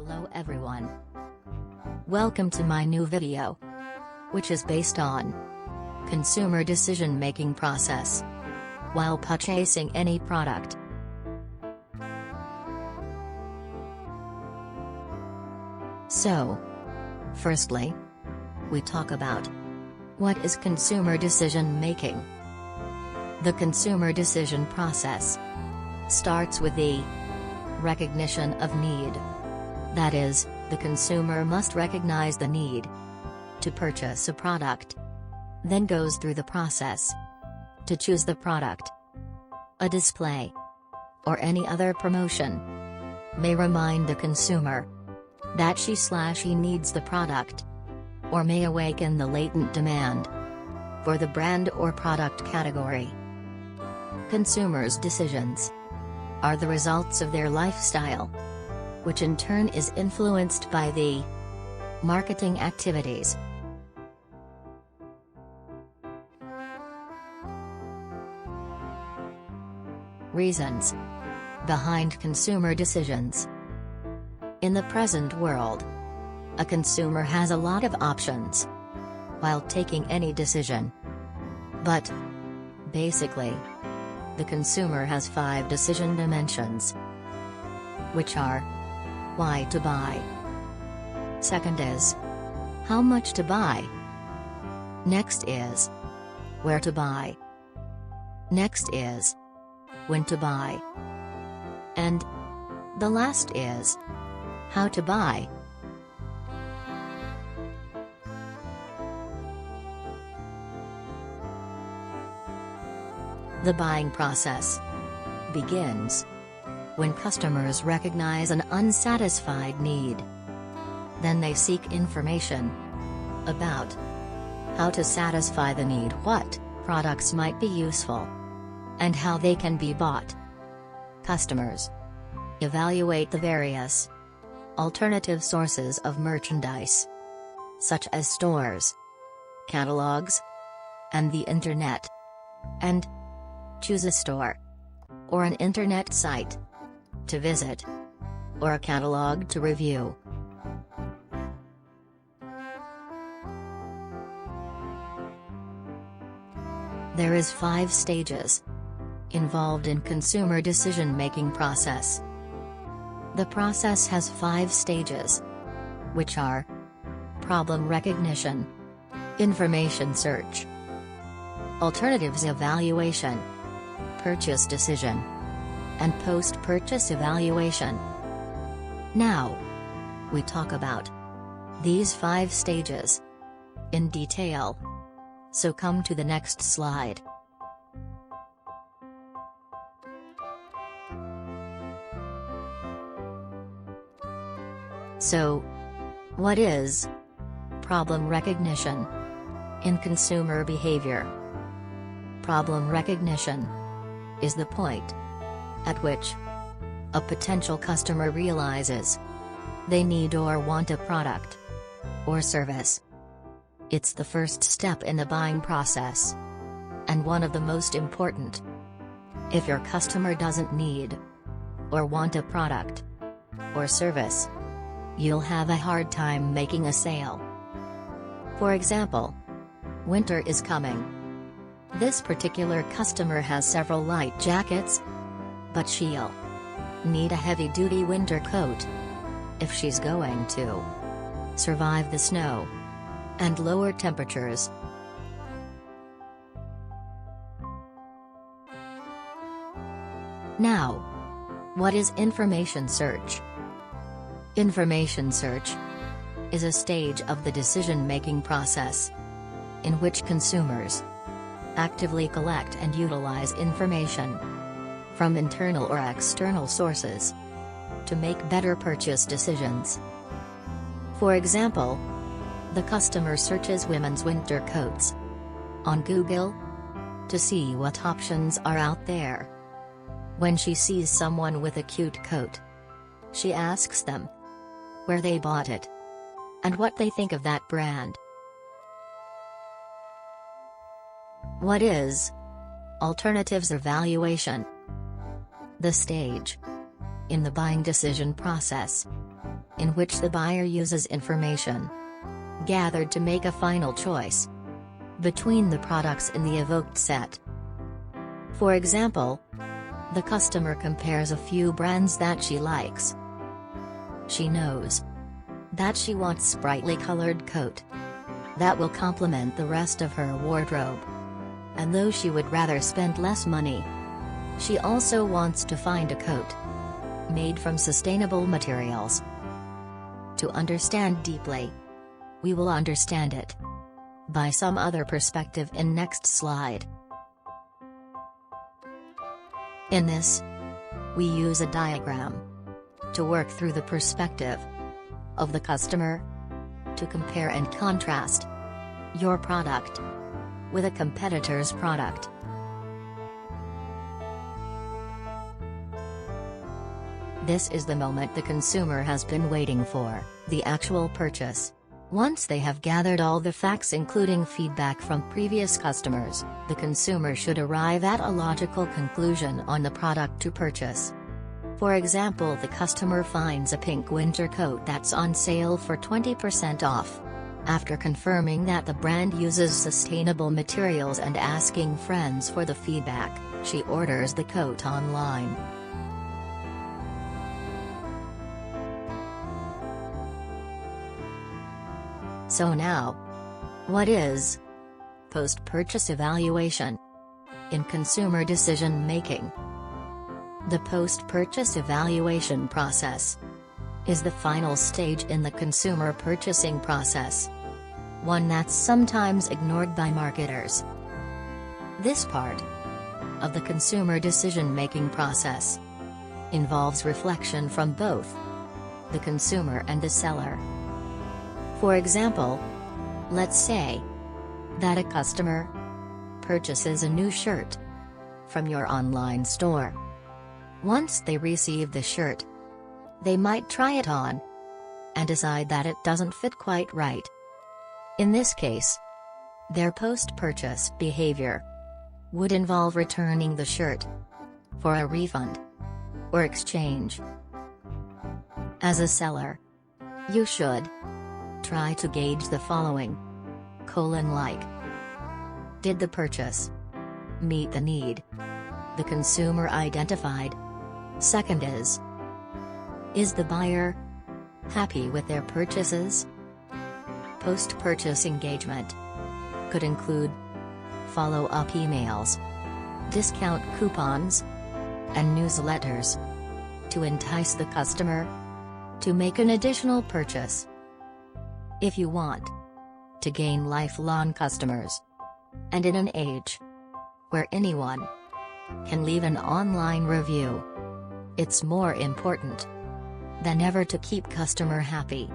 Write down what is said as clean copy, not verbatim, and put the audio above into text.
Hello everyone. Welcome to my new video, which is based on consumer decision-making process while purchasing any product. So, firstly, we talk about what is consumer decision-making. The consumer decision process starts with the recognition of need. That is, the consumer must recognize the need to purchase a product, then goes through the process to choose the product. A display or any other promotion may remind the consumer that she/he needs the product, or may awaken the latent demand for the brand or product category. Consumers' decisions are the results of their lifestyle, which in turn is influenced by the marketing activities. Reasons behind consumer decisions. In the present world, a consumer has a lot of options while taking any decision. But, basically, the consumer has 5 decision dimensions, which are: why to buy. Second is how much to buy. Next is where to buy. Next is when to buy. And the last is how to buy. The buying process begins when customers recognize an unsatisfied need. Then they seek information about how to satisfy the need, what products might be useful, and how they can be bought. Customers evaluate the various alternative sources of merchandise, such as stores, catalogs, and the internet, and choose a store or an internet site to visit, or a catalog to review. There is 5 stages involved in consumer decision-making process. The process has 5 stages, which are problem recognition, information search, alternatives evaluation, purchase decision, and post-purchase evaluation. Now, we talk about these 5 stages in detail. So come to the next slide. So, what is problem recognition in consumer behavior? Problem recognition is the point at which a potential customer realizes they need or want a product or service. It's the first step in the buying process, and one of the most important. If your customer doesn't need or want a product or service, you'll have a hard time making a sale. For example, winter is coming. This particular customer has several light jackets, but she'll need a heavy-duty winter coat if she's going to survive the snow and lower temperatures. Now, what is information search? Information search is a stage of the decision-making process in which consumers actively collect and utilize information from internal or external sources to make better purchase decisions. For example, the customer searches women's winter coats on Google to see what options are out there. When she sees someone with a cute coat, she asks them where they bought it and what they think of that brand. What is alternatives evaluation? The stage in the buying decision process in which the buyer uses information gathered to make a final choice between the products in the evoked set. For example, the customer compares a few brands that she likes. She knows that she wants a brightly colored coat that will complement the rest of her wardrobe. And though she would rather spend less money, she also wants to find a coat made from sustainable materials. To understand deeply, we will understand it by some other perspective in next slide. In this, we use a diagram to work through the perspective of the customer, to compare and contrast your product with a competitor's product. This is the moment the consumer has been waiting for, the actual purchase. Once they have gathered all the facts including feedback from previous customers, the consumer should arrive at a logical conclusion on the product to purchase. For example, the customer finds a pink winter coat that's on sale for 20% off. After confirming that the brand uses sustainable materials and asking friends for the feedback, she orders the coat online. So now, what is post-purchase evaluation in consumer decision-making? The post-purchase evaluation process is the final stage in the consumer purchasing process, one that's sometimes ignored by marketers. This part of the consumer decision-making process involves reflection from both the consumer and the seller. For example, let's say that a customer purchases a new shirt from your online store. Once they receive the shirt, they might try it on and decide that it doesn't fit quite right. In this case, their post-purchase behavior would involve returning the shirt for a refund or exchange. As a seller, you should try to gauge the following: like, did the purchase meet the need the consumer identified? Second is the buyer happy with their purchases? Post-purchase engagement could include follow-up emails, discount coupons, and newsletters to entice the customer to make an additional purchase. If you want to gain lifelong customers, and in an age where anyone can leave an online review, it's more important than ever to keep customer happy.